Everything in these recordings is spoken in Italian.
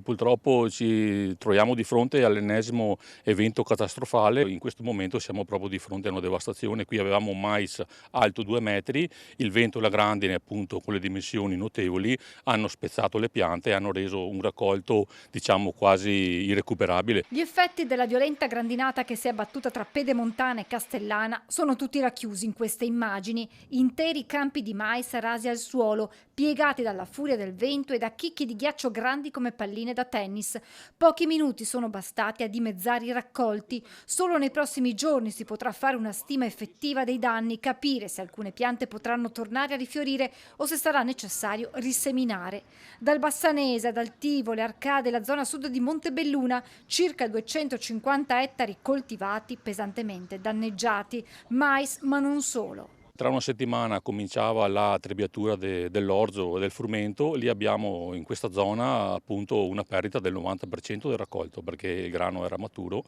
purtroppo ci troviamo di fronte all'ennesimo evento catastrofale. In questo momento siamo proprio di fronte a una devastazione. Qui avevamo un mais alto 2 metri, il vento e la grandine, appunto con le dimensioni notevoli, hanno spezzato le piante e hanno reso un raccolto, diciamo, quasi irrecuperabile. Gli effetti della violenta grandinata che si è abbattuta tra Pedemontana e Castellana sono tutti racchiusi in queste immagini: interi campi di mais rasi al suolo, piegati dalla furia del vento e da chicchi di ghiaccio grandi come palline da tennis. Pochi minuti sono bastati a dimezzare i raccolti. Solo nei prossimi giorni si potrà fare una stima effettiva dei danni, capire se alcune piante potranno tornare a rifiorire o se sarà necessario riseminare. Dal Bassanese ad Altivole, Arcade e la zona sud di Montebelluna, circa 250 ettari coltivati pesantemente danneggiati, mais ma non solo. Tra una settimana cominciava la trebbiatura dell'orzo e del frumento, lì abbiamo in questa zona appunto una perdita del 90% del raccolto perché il grano era maturo.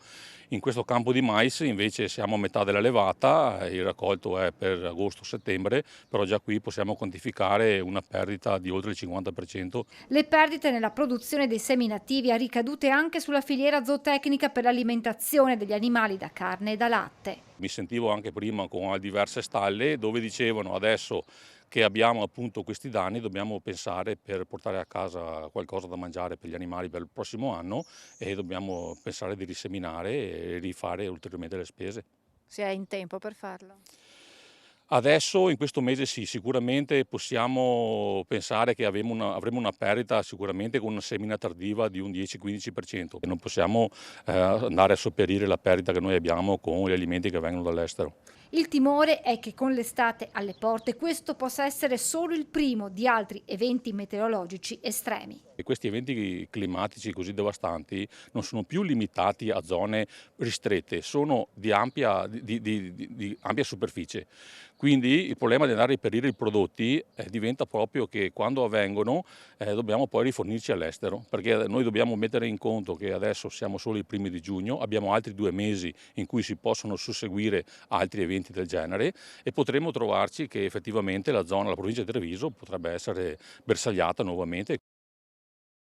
In questo campo di mais invece siamo a metà della levata, il raccolto è per agosto-settembre, però già qui possiamo quantificare una perdita di oltre il 50%. Le perdite nella produzione dei semi nativi ha ricadute anche sulla filiera zootecnica per l'alimentazione degli animali da carne e da latte. Mi sentivo anche prima con diverse stalle dove dicevano adesso che abbiamo appunto questi danni dobbiamo pensare per portare a casa qualcosa da mangiare per gli animali per il prossimo anno e dobbiamo pensare di riseminare e rifare ulteriormente le spese. Si è in tempo per farlo. Adesso in questo mese sì, sicuramente possiamo pensare che avremo una perdita sicuramente con una semina tardiva di un 10-15%. Non possiamo andare a sopperire la perdita che noi abbiamo con gli alimenti che vengono dall'estero. Il timore è che con l'estate alle porte questo possa essere solo il primo di altri eventi meteorologici estremi. E questi eventi climatici così devastanti non sono più limitati a zone ristrette, sono di ampia superficie. Quindi il problema di andare a reperire i prodotti diventa proprio che quando avvengono dobbiamo poi rifornirci all'estero, perché noi dobbiamo mettere in conto che adesso siamo solo i primi di giugno, abbiamo altri 2 mesi in cui si possono susseguire altri eventi del genere e potremo trovarci che effettivamente la provincia di Treviso potrebbe essere bersagliata nuovamente.